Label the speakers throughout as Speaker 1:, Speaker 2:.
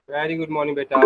Speaker 1: Very good morning बेटा।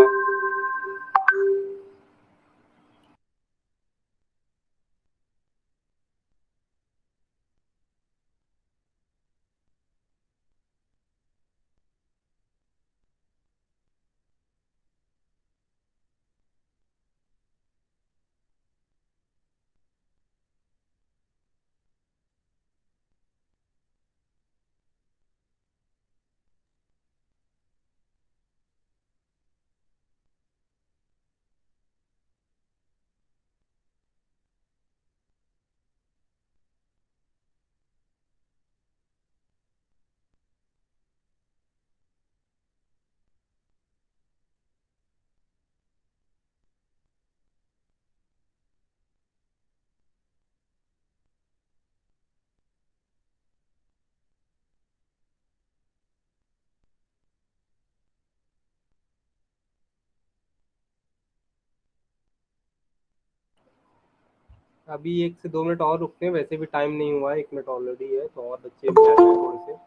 Speaker 1: अभी 1 से 2 मिनट और रुकते हैं, वैसे भी टाइम नहीं हुआ है, 1 मिनट ऑलरेडी है, तो और बच्चे भी आ रहे हैं थोड़े से।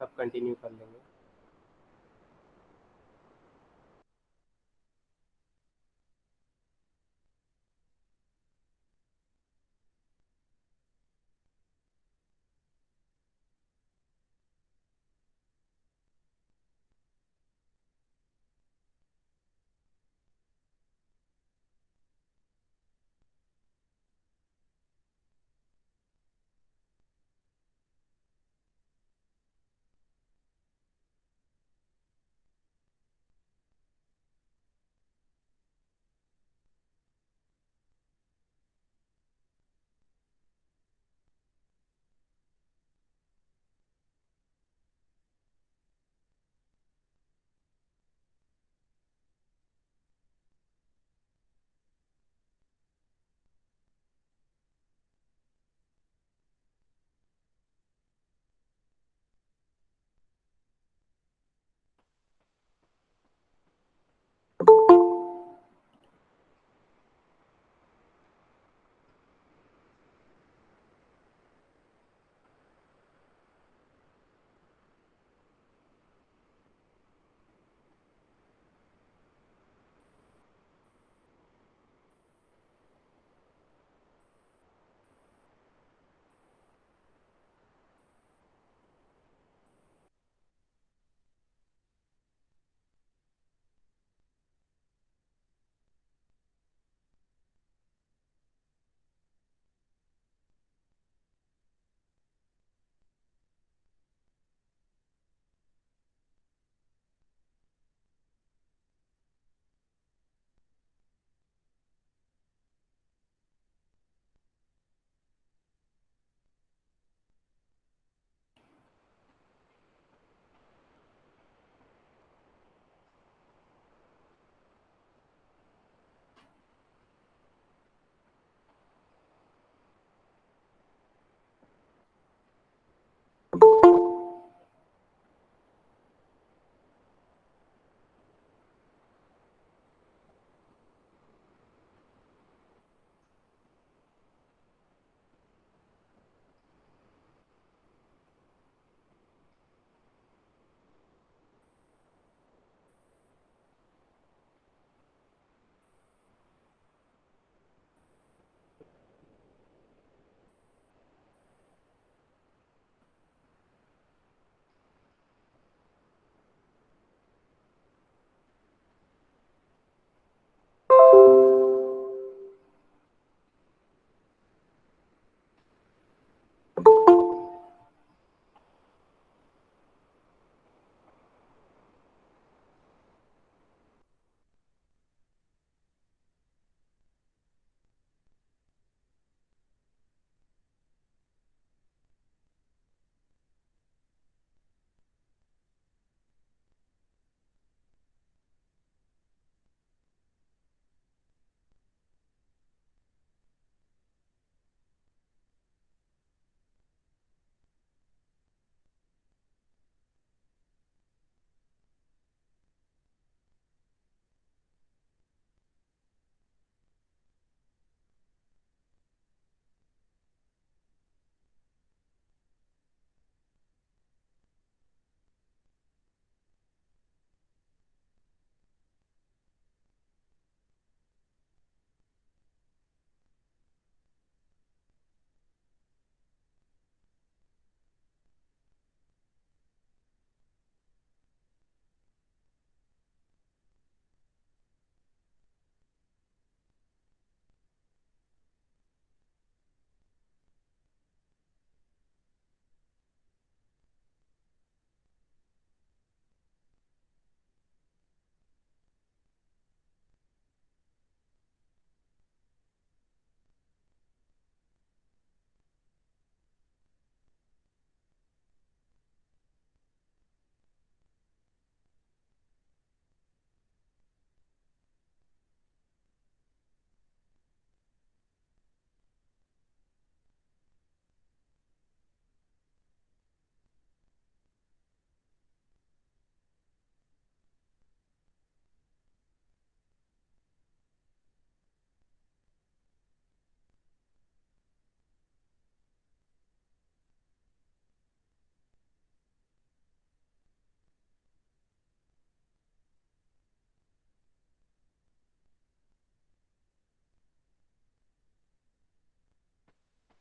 Speaker 1: तब कंटिन्यू कर लेंगे।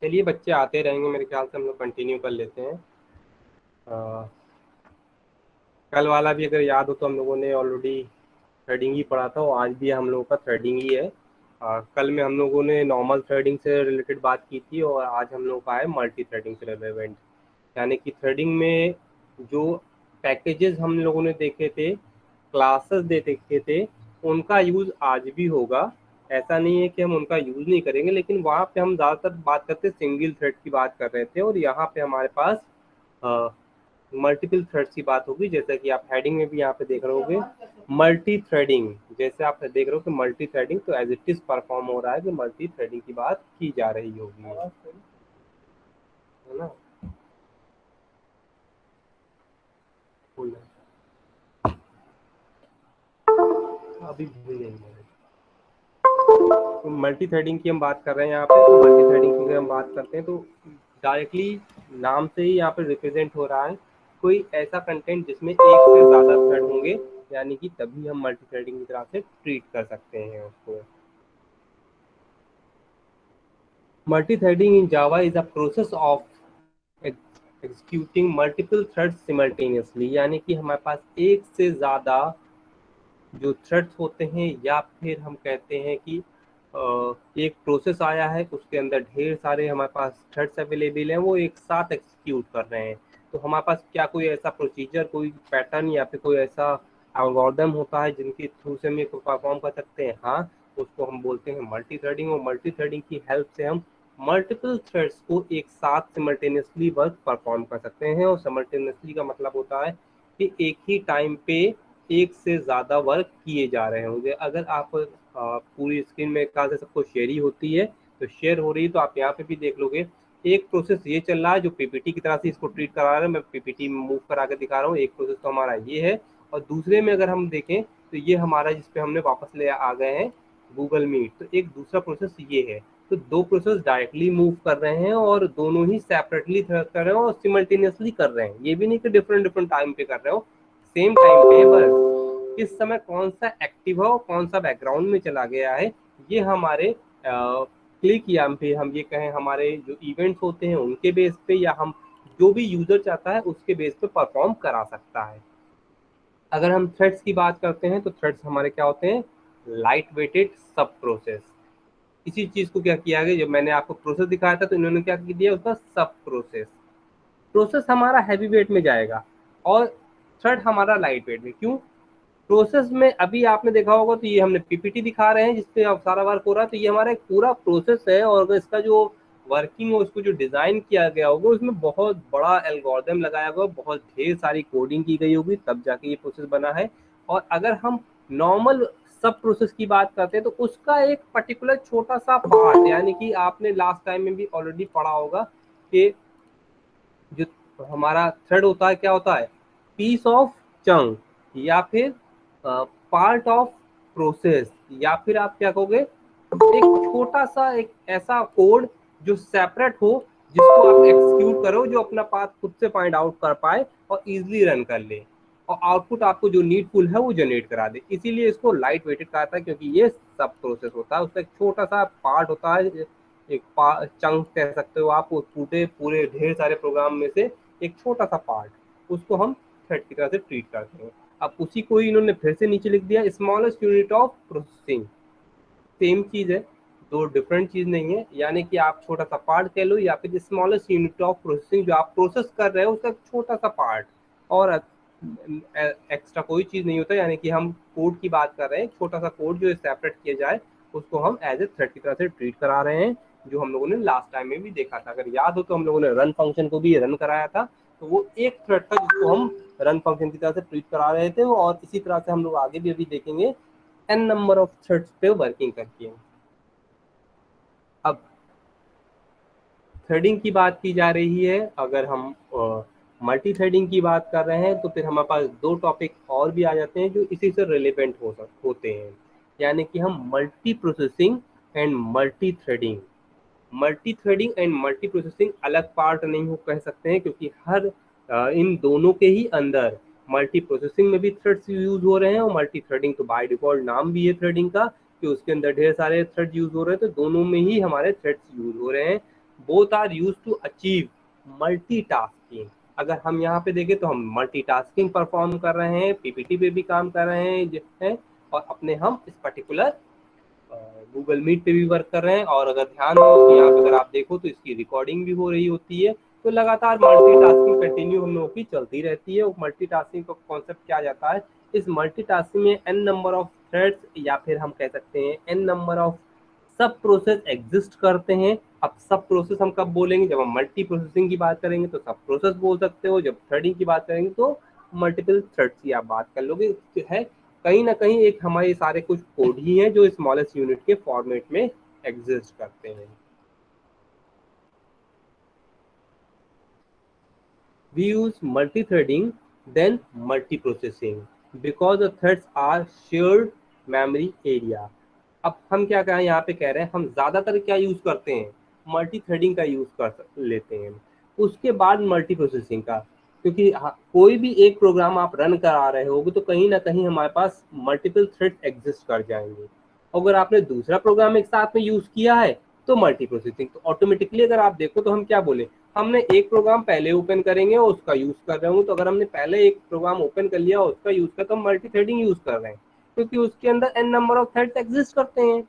Speaker 1: चलिए बच्चे आते रहेंगे, मेरे ख्याल से हम लोग कंटिन्यू कर लेते हैं। अ, कल वाला भी अगर याद हो तो हम लोगों ने ऑलरेडी थ्रेडिंग ही पढ़ा था, और आज भी हम लोगों का थ्रेडिंग ही है। कल में हम लोगों ने नॉर्मल थ्रेडिंग से रिलेटेड बात की थी, और आज हम लोगों का है मल्टी थ्रेडिंग से रिलेवेंट। यानी कि थ्रेडिंग में जो पैकेजेस हम लोगों ने देखे थे, क्लासेस दे देखे थे, उनका यूज़ आज भी होगा। ऐसा नहीं है कि हम उनका यूज़ नहीं करेंगे, लेकिन वहाँ पे हम ज़्यादातर बात करते सिंगल थ्रेड की बात कर रहे थे, और यहाँ पे हमारे पास मल्टीपल थ्रेड्स की बात होगी। जैसा कि आप हेडिंग में भी यहाँ पे देख रहे होगे मल्टी थ्रेडिंग, जैसे आप देख रहे हो कि मल्टी थ्रेडिंग, तो एज इट इज परफॉर्म हो रहा है कि मल्टी थ्रेडिंग की बात की जा रही होगी, है ना। अभी भी नहीं है। तो मल्टी थ्रेडिंग की हम बात कर रहे हैं यहाँ पे। तो मल्टी थ्रेडिंग की अगर हम बात करते हैं तो डायरेक्टली नाम से ही यहाँ पे रिप्रेजेंट हो रहा है कोई ऐसा कंटेंट जिसमें एक से ज़्यादा थ्रेड होंगे, यानी कि तभी हम मल्टी थ्रेडिंग की तरह से ट्रीट कर सकते हैं उसको। Multi threading in Java is a process of executing multiple threads simultaneously, यानी कि हमारे पास एक से ज़्यादा जो थ्रेड्स होते हैं, या फिर हम कहते हैं कि एक प्रोसेस आया है, उसके अंदर ढेर सारे हमारे पास थ्रेड्स अवेलेबल हैं, वो एक साथ एग्जीक्यूट कर रहे हैं। तो हमारे पास क्या कोई ऐसा प्रोसीजर, कोई पैटर्न या फिर कोई ऐसा एल्गोरिदम होता है जिनके थ्रू से हम ये परफॉर्म कर सकते हैं? हाँ, उसको हम बोलते हैं मल्टी थ्रेडिंग। और मल्टी थ्रेडिंग की हेल्प से हम मल्टीपल थ्रेड्स को एक साथ सिमल्टेनियसली वर्क परफॉर्म कर सकते हैं। और सिमल्टेनियसली का मतलब होता है कि एक ही टाइम पे एक से ज़्यादा वर्क किए जा रहे होंगे। अगर आप पूरी स्क्रीन में कहा से सबको शेयर ही होती है, तो शेयर हो रही है, तो आप यहाँ पे भी देख लोगे एक प्रोसेस ये चल रहा है जो पीपीटी की तरह से इसको ट्रीट करा रहा है। मैं पीपीटी में मूव करा के दिखा रहा हूँ। एक प्रोसेस तो हमारा ये है, और दूसरे में अगर हम देखें तो ये हमारा जिसपे हमने वापस ले आ गए हैं गूगल मीट, तो एक दूसरा प्रोसेस ये है। तो दो प्रोसेस डायरेक्टली मूव कर रहे हैं, और दोनों ही सेपरेटली कर रहे हैं और सिमल्टेनियसली कर रहे हैं। ये भी नहीं कि डिफरेंट डिफरेंट टाइम पे कर रहे हो, सेम टाइम पे। बस किस समय कौन सा एक्टिव है और कौन सा बैकग्राउंड में चला गया है, ये हमारे क्लिक या फिर हम ये कहें हमारे जो इवेंट्स होते हैं उनके बेस पे, या हम जो भी यूजर चाहता है उसके बेस पे परफॉर्म करा सकता है। अगर हम थ्रेड्स की बात करते हैं तो थ्रेड्स हमारे क्या होते हैं? लाइट वेटेड सब प्रोसेस। इसी चीज को क्या किया गया, जब मैंने आपको प्रोसेस दिखाया था तो इन्होंने क्या दिया उसका सब प्रोसेस। प्रोसेस हमारा हैवी वेट में जाएगा और थ्रेड हमारा लाइट वेट में। क्यों? प्रोसेस में अभी आपने देखा होगा, तो ये हमने पीपीटी दिखा रहे हैं जिसपे अब सारा वर्क हो रहा है, तो ये हमारा एक पूरा प्रोसेस है, और अगर इसका जो वर्किंग हो, उसको जो डिजाइन किया गया होगा, उसमें बहुत बड़ा एल्गोरिदम लगाया होगा, बहुत ढेर सारी कोडिंग की गई होगी, तब जाके ये प्रोसेस बना है। और अगर हम नॉर्मल सब प्रोसेस की बात करते हैं तो उसका एक पर्टिकुलर छोटा सा पार्ट, यानी कि आपने लास्ट टाइम में भी ऑलरेडी पढ़ा होगा कि जो हमारा थ्रेड होता है क्या होता है? पीस ऑफ चंक, या फिर पार्ट ऑफ प्रोसेस, या फिर आप क्या कहोगे, एक छोटा सा एक ऐसा कोड जो सेपरेट हो, जिसको आप एक्सिक्यूट करो, जो अपना पाथ खुद से फाइंड आउट कर पाए और इजीली रन कर ले, और आउटपुट आपको जो नीडफुल है वो जनरेट करा दे। इसीलिए इसको लाइट वेटेड कहा था, क्योंकि ये सब प्रोसेस होता है, उसका एक छोटा सा पार्ट होता है, एक चंक कह सकते हो आप, पूरे पूरे ढेर सारे प्रोग्राम में से एक छोटा सा पार्ट, उसको हम थ्रेड की तरह से ट्रीट करते हैं। अब उसी को ही इन्होंने फिर से नीचे लिख दिया, smallest unit of processing. Same चीज है, दो डिफरेंट चीज नहीं है। यानी कि आप छोटा सा पार्ट कह लो, या फिर स्मॉलेस्ट यूनिट ऑफ प्रोसेसिंग, जो आप प्रोसेस कर रहे हो उसका छोटा सा पार्ट, और एक्स्ट्रा कोई चीज नहीं होता। यानी कि हम कोड की बात कर रहे हैं, छोटा सा कोड जो सेपरेट किया जाए, उसको हम एज ए थ्रेड की तरह से ट्रीट करा रहे हैं, जो हम लोगों ने लास्ट टाइम में भी देखा था। अगर याद हो तो हम लोगों ने रन फंक्शन को भी रन कराया था, तो वो एक थ्रेड था जिसको हम रन फंक्शन की तरह से ट्रीट करा रहे थे, और इसी तरह से हम लोग आगे भी अभी देखेंगे n नंबर ऑफ थ्रेड्स पे वर्किंग करके। अब थ्रेडिंग की बात की जा रही है, अगर हम मल्टी थ्रेडिंग की बात कर रहे हैं, तो फिर हमारे पास दो टॉपिक और भी आ जाते हैं जो इसी से रिलेवेंट होते हैं। यानी कि हम multi processing and multi threading. Multi threading and multi processing अलग पार्ट नहीं हो कह सकते हैं, क्योंकि हर इन दोनों के ही अंदर मल्टी प्रोसेसिंग में भी थ्रेड्स यूज हो रहे हैं, और मल्टी थ्रेडिंग तो बाय डिफॉल्ट नाम भी है थ्रेडिंग का, कि उसके अंदर ढेर सारे थ्रेड यूज हो रहे हैं, तो दोनों में ही हमारे थ्रेड्स यूज हो रहे हैं। Both are use to achieve multitasking. अगर हम यहाँ पे देखें तो हम मल्टीटास्किंग परफॉर्म कर रहे हैं, पीपीटी पे भी काम कर रहे हैं और अपने हम इस पर्टिकुलर गूगल मीट पे भी वर्क कर रहे हैं। और अगर ध्यान हो तो यहाँ पे अगर आप देखो तो इसकी रिकॉर्डिंग भी हो रही होती है। तो लगातार मल्टीटास्किंग कंटिन्यू हम लोगों की चलती रहती है। मल्टीटास्किंग का कॉन्सेप्ट क्या जाता है, इस मल्टीटास्किंग में n नंबर ऑफ थ्रेड्स या फिर हम कह सकते हैं n नंबर ऑफ सब प्रोसेस एग्जिस्ट करते हैं। अब सब प्रोसेस हम कब बोलेंगे, जब हम मल्टी प्रोसेसिंग की बात करेंगे तो सब प्रोसेस बोल सकते हो, जब थ्रेडिंग की बात करेंगे तो मल्टीपल थ्रेड्स की आप बात कर लोगे। है कहीं ना कहीं एक हमारे सारे कुछ कोड ही हैं जो स्मॉलेस्ट यूनिट के फॉर्मेट में एग्जिस्ट करते हैं। We use multi-threading then multi-processing because the threads are shared memory area। अब हम क्या कहें यहाँ पे कह रहे हैं, हम ज़्यादातर क्या यूज़ करते हैं, मल्टी थ्रेडिंग का यूज़ कर लेते हैं, उसके बाद मल्टी प्रोसेसिंग का। क्योंकि कोई भी एक प्रोग्राम आप रन करा रहे होगे तो कहीं ना कहीं हमारे पास मल्टीपल थ्रेड एग्जिस्ट कर जाएंगे। अगर आपने दूसरा प्रोग्राम एक साथ में यूज़ किया है तो मल्टी प्रोसेसिंग। तो ऑटोमेटिकली अगर आप देखो तो हम क्या बोले, हमने एक प्रोग्राम पहले ओपन करेंगे और उसका यूज़ कर रहे होंगे। तो अगर हमने पहले एक प्रोग्राम ओपन कर लिया और उसका यूज़ कर, तो हम मल्टी थ्रेडिंग यूज़ कर रहे हैं क्योंकि उसके अंदर n number of threads exist करते हैं।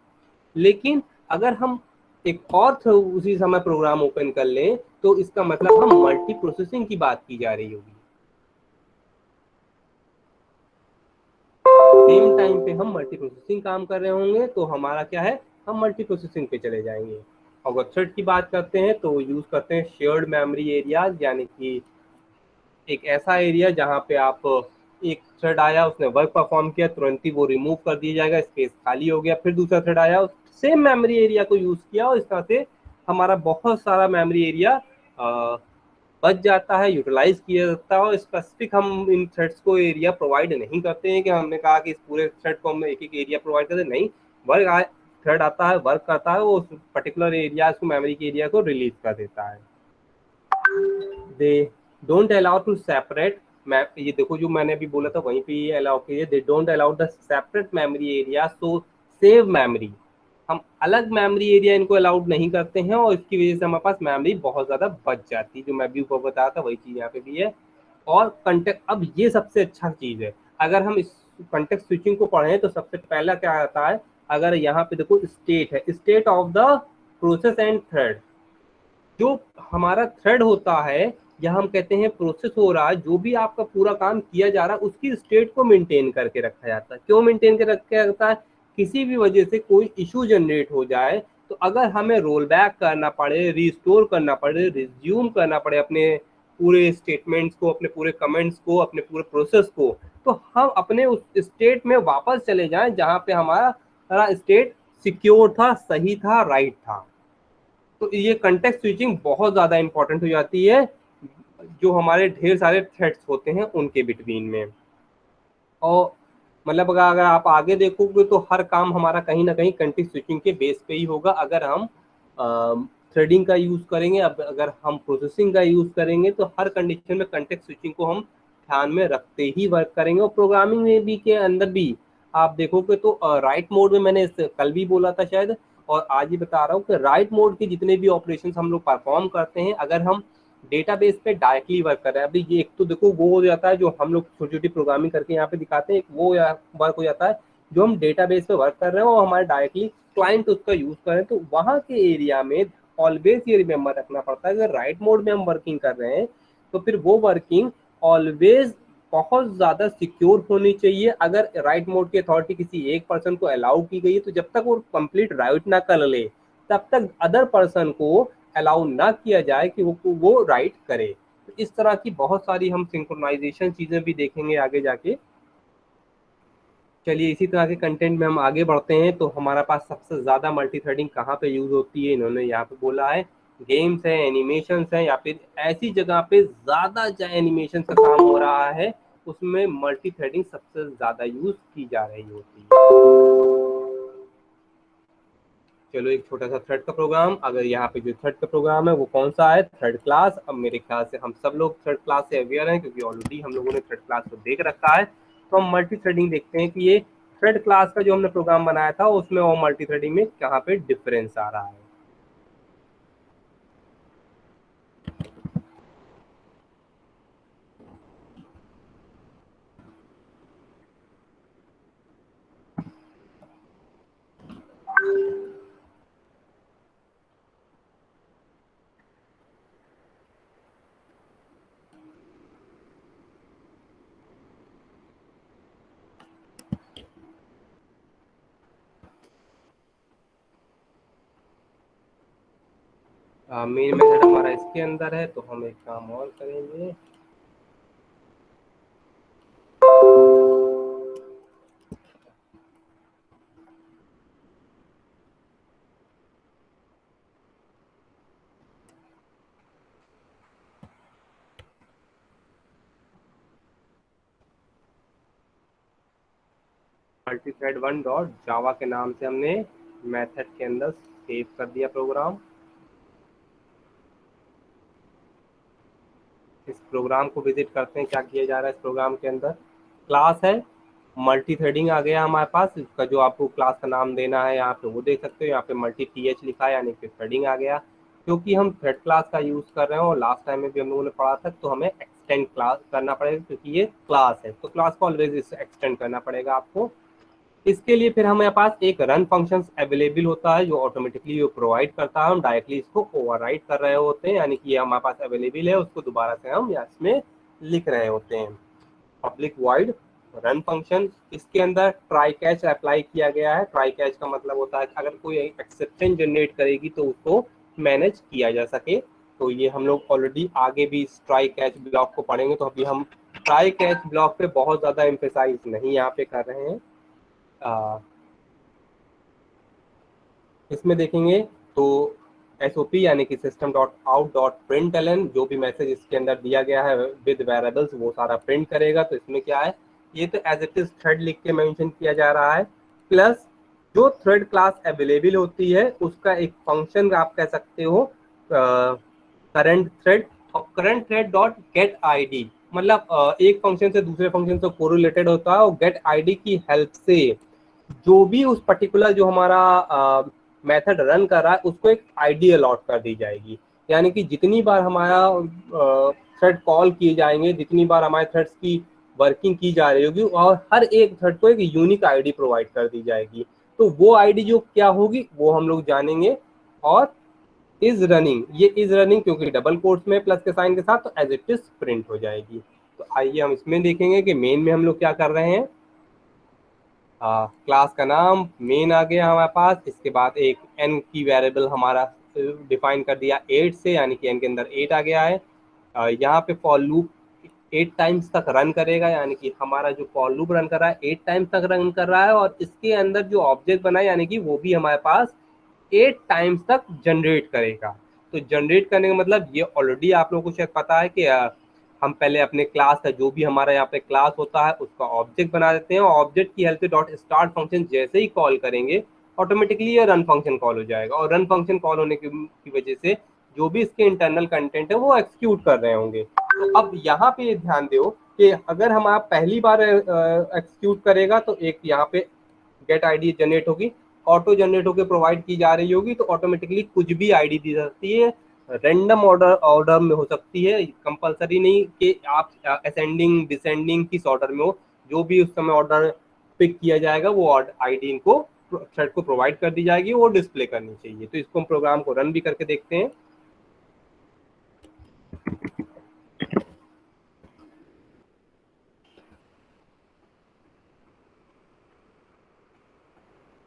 Speaker 1: लेकिन अगर हम एक और उसी समय प्रोग्राम ओपन कर लें तो इसका मतलब हम मल्टी प्रोसेसिंग की बात की जा रही होगी। सेम टाइम पे हम मल्टी प्रोसेसिंग काम कर रहे होंगे तो हमारा क्या है, हम मल्टी प्रोसेसिंग पे चले जाएंगे। अगर थ्रेड की बात करते हैं तो यूज करते हैं शेयर्ड मेमोरी एरियाज, यानी कि एक ऐसा एरिया जहाँ पे आप एक थ्रेड आया, उसने वर्क परफॉर्म किया, तुरंत ही वो रिमूव कर दिया जाएगा, स्पेस खाली हो गया, फिर दूसरा थ्रेड आया, सेम मेमोरी एरिया को यूज किया और इस तरह से हमारा बहुत सारा मेमोरी एरिया बच जाता है, यूटिलाइज किया जाता है। और स्पेसिफिक हम इन थ्रेड्स को एरिया प्रोवाइड नहीं करते हैं कि हमने कहा कि इस पूरे थ्रेड को हम एक एक एरिया प्रोवाइड करते, नहीं। वर्क थ्रेड आता है, वर्क करता है, वो उस पर्टिकुलर एरिया को, मेमोरी के एरिया को रिलीज कर देता है। They don't allow to separate, ये देखो जो मैंने अभी बोला था वहीं पे ये अलाउ किया, दे don't allow the separate memory area so save memory. हम अलग मेमोरी एरिया इनको अलाउड नहीं करते हैं और इसकी वजह से हमारे पास मेमोरी बहुत ज़्यादा बच जाती है। जो मैं भी ऊपर बताया था वही चीज़ यहाँ पे भी है। और कंटेक्ट, अब ये सबसे अच्छा चीज़ है, अगर हम इस कंटेक्ट स्विचिंग को पढ़ें तो सबसे पहला क्या आता है, अगर यहाँ पे देखो स्टेट है, state of the process and thread. जो हमारा थ्रेड होता है या हम कहते हैं प्रोसेस हो रहा है, जो भी आपका पूरा काम किया जा रहा है उसकी स्टेट को मेंटेन करके रखा जाता है। क्यों मेंटेन करके रखा जाता है, किसी भी वजह से कोई इशू जनरेट हो जाए तो अगर हमें रोल बैक करना पड़े, रिस्टोर करना पड़े, रिज्यूम करना पड़े अपने पूरे स्टेटमेंट्स को, अपने पूरे कमेंट्स को, अपने पूरे प्रोसेस को, तो हम अपने उस स्टेट में वापस चले जाएं जहां पे हमारा स्टेट सिक्योर था, सही था, राइट था। तो ये कंटेक्स्ट स्विचिंग बहुत ज़्यादा इंपॉर्टेंट हो जाती है जो हमारे ढेर सारे थ्रेड्स होते हैं उनके बिटवीन में। और मतलब अगर आप आगे देखोगे तो हर काम हमारा कहीं ना कहीं कंटेक्स्ट स्विचिंग के बेस पे ही होगा। अगर हम थ्रेडिंग का यूज़ करेंगे, अब अगर हम प्रोसेसिंग का यूज़ करेंगे तो हर कंडीशन में कंटेक्स्ट स्विचिंग को हम ध्यान में रखते ही वर्क करेंगे। और प्रोग्रामिंग में भी के अंदर भी आप देखोगे तो राइट मोड में, मैंने कल भी बोला था शायद और आज ही बता रहा हूँ कि राइट मोड के जितने भी ऑपरेशन हम लोग परफॉर्म करते हैं, अगर हम डेटाबेस पे डायरेक्टली वर्क कर रहे हैं, अभी ये एक तो देखो वो हो जाता है जो हम लोग छोटी छोटी प्रोग्रामिंग करके यहाँ पे दिखाते हैं, एक वो वर्क हो जाता है जो हम डेटाबेस पे वर्क कर रहे हैं और हमारे डायरेक्टली क्लाइंट उसका यूज कर रहे हैं। तो वहाँ के एरिया में ऑलवेज ये रिमेंबर रखना पड़ता है, अगर राइट मोड में हम वर्किंग कर रहे हैं तो फिर वो वर्किंग ऑलवेज बहुत ज्यादा सिक्योर होनी चाहिए। अगर राइट मोड की अथॉरिटी किसी एक पर्सन को अलाउ की गई है तो जब तक वो कंप्लीट राइट ना कर ले तब तक अदर पर्सन को अलाउ ना किया जाए कि वो राइट करे। तो इस तरह की बहुत सारी हम सिंक्रोनाइजेशन चीजें भी देखेंगे आगे जाके। चलिए इसी तरह के कंटेंट में हम आगे बढ़ते हैं। तो हमारा पास सबसे ज़्यादा मल्टी थ्रेडिंग कहाँ पे यूज़ होती है, इन्होंने यहाँ पे बोला है गेम्स है, एनिमेशंस है, या फिर ऐसी जगह पे ज़्यादा एनिमेशन का काम हो रहा है उसमें मल्टी थ्रेडिंग सबसे ज़्यादा यूज़ की जा रही होती है। चलो एक छोटा सा थ्रेड का प्रोग्राम, अगर यहाँ पे जो थ्रेड का प्रोग्राम है वो कौन सा है, थ्रेड क्लास। अब मेरे ख्याल से हम सब लोग थ्रेड क्लास से अवेयर हैं क्योंकि ऑलरेडी हम लोगों ने थ्रेड क्लास को देख रखा है। तो हम मल्टी थ्रेडिंग देखते हैं कि ये थ्रेड क्लास का जो हमने प्रोग्राम बनाया था उसमें और मल्टी थ्रेडिंग में कहाँ पे डिफरेंस आ रहा है। मेन मेथड हमारा इसके अंदर है, तो हम एक काम और करेंगे। मल्टीथ्रेड वन डॉट जावा के नाम से हमने मेथड के अंदर सेव कर दिया प्रोग्राम। इस प्रोग्राम को विजिट करते हैं, क्या किया जा रहा है इस प्रोग्राम के अंदर। क्लास है, मल्टी थ्रेडिंग आ गया हमारे पास। इसका जो आपको क्लास का नाम देना है यहाँ पे वो देख सकते हो, यहाँ पे मल्टी टीएच लिखा है यानी कि थ्रेडिंग आ गया। क्योंकि हम थ्रेड क्लास का यूज कर रहे हैं और लास्ट टाइम में भी हम लोगों ने पढ़ा था, तो हमें एक्सटेंड क्लास करना पड़ेगा क्योंकि ये क्लास है, तो क्लास को ऑलवेज एक्सटेंड करना पड़ेगा आपको। इसके लिए फिर हमारे पास एक रन फंक्शन अवेलेबल होता है जो ऑटोमेटिकली वो प्रोवाइड करता है। हम डायरेक्टली इसको ओवरराइड कर रहे होते हैं, यानी कि ये हमारे पास अवेलेबल है, उसको दोबारा से हम इसमें लिख रहे होते हैं। पब्लिक वॉइड रन फंक्शन, इसके अंदर ट्राई कैच अप्लाई किया गया है। ट्राई कैच का मतलब होता है कि अगर कोई एक्सेप्शन जनरेट करेगी तो उसको मैनेज किया जा सके। तो ये हम लोग ऑलरेडी आगे भी इस ट्राई कैच ब्लॉक को पढ़ेंगे, तो अभी हम ट्राई कैच ब्लॉक पे बहुत ज़्यादा एम्फेसाइज नहीं यहाँ पे कर रहे हैं। इसमें देखेंगे तो एसओपी यानी कि system dot out dot println, जो भी मैसेज इसके अंदर दिया गया है विद वेरिएबल्स वो सारा प्रिंट करेगा। तो इसमें क्या है, ये तो एज इट इज थ्रेड लिख के मेंशन किया जा रहा है, प्लस जो थ्रेड क्लास अवेलेबल होती है उसका एक फंक्शन आप कह सकते हो करंट थ्रेड। और current thread dot gate ID, मतलब एक फंक्शन से दूसरे फंक्शन से कोरिलेटेड होता है, और गेट आईडी की हेल्प से जो भी उस पर्टिकुलर जो हमारा मेथड रन कर रहा है उसको एक आईडी अलॉट कर दी जाएगी। यानी कि जितनी बार हमारा थ्रेड कॉल किए जाएंगे, जितनी बार हमारे थ्रेड्स की वर्किंग की जा रही होगी, और हर एक थ्रेड को एक यूनिक आईडी प्रोवाइड कर दी जाएगी। तो वो आईडी जो क्या होगी वो हम लोग जानेंगे। और इज रनिंग, ये इज रनिंग क्योंकि डबल कोट्स में प्लस के साइन के साथ, तो एज इट इज प्रिंट हो जाएगी। तो आइए हम इसमें देखेंगे कि मेन में हम लोग क्या कर रहे हैं। क्लास का नाम मेन आ गया हमारे पास, इसके बाद एक एन की वेरिएबल हमारा डिफाइन कर दिया 8 से, यानी कि एन के अंदर 8 आ गया है। यहाँ पे फॉर लूप 8 टाइम्स तक रन करेगा, यानी कि हमारा जो फॉर लूप रन कर रहा है 8 टाइम्स तक रन कर रहा है, और इसके अंदर जो ऑब्जेक्ट बना है यानी कि वो भी हमारे पास 8 टाइम्स तक जनरेट करेगा। तो जनरेट करने का मतलब ये ऑलरेडी आप लोगों को शायद पता है कि हम पहले अपने क्लास का जो भी हमारा यहाँ पे क्लास होता है उसका ऑब्जेक्ट बना देते हैं, और ऑब्जेक्ट की हेल्प से डॉट स्टार्ट फंक्शन जैसे ही कॉल करेंगे ऑटोमेटिकली ये रन फंक्शन कॉल हो जाएगा, और रन फंक्शन कॉल होने की वजह से जो भी इसके इंटरनल कंटेंट है वो एक्सिक्यूट कर रहे होंगे। तो अब यहाँ पे ये ध्यान दो कि अगर हम आप पहली बार एक्सिक्यूट करेगा तो एक यहाँ पे गेट आईडी जनरेट होगी, ऑटो जनरेट होकर प्रोवाइड की जा रही होगी, तो ऑटोमेटिकली कुछ भी आईडी दी जाती है। रैंडम ऑर्डर में हो सकती है, कंपलसरी नहीं कि आप असेंडिंग डिसेंडिंग किस ऑर्डर में हो, जो भी उस समय ऑर्डर पिक किया जाएगा वो आईडी इनको थ्रेड को प्रोवाइड कर दी जाएगी, वो डिस्प्ले करनी चाहिए। तो इसको हम प्रोग्राम को रन भी करके देखते हैं।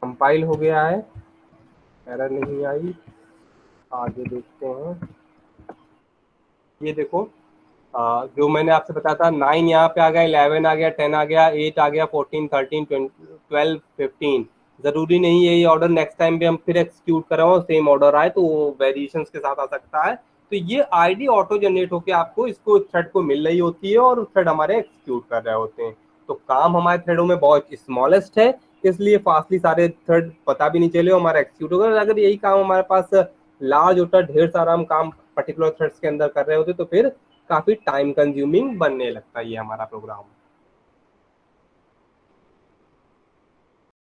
Speaker 1: कंपाइल हो गया है, एरर नहीं आई, आगे देखते हैं। ये देखो जो मैंने आपसे बताया था 9 यहाँ पे आ गया, 11 आ गया, 10 आ गया, 8 आ गया, 14, 13, 12, 15। जरूरी नहीं है ये ऑर्डर नेक्स्ट टाइम भी हम फिर एक्सिक्यूट कर रहे हो सेम ऑर्डर आए, तो वो वेरिएशन के साथ आ सकता है। तो ये आईडी ऑटो जनरेट होकर आपको इसको थ्रेड को मिल रही होती है, और थ्रेड हमारे एक्सिक्यूट कर रहे होते हैं। तो काम हमारे थ्रेडों में बहुत स्मॉलेस्ट है, इसलिए फास्टली सारे थ्रेड पता भी नहीं चले हमारा एक्सिक्यूट होगा। अगर यही काम हमारे पास लार्ज होता, ढेर सारा हम काम पर्टिकुलर थ्रेड्स के अंदर कर रहे होते, तो फिर काफी टाइम कंज्यूमिंग बनने लगता है ये हमारा प्रोग्राम।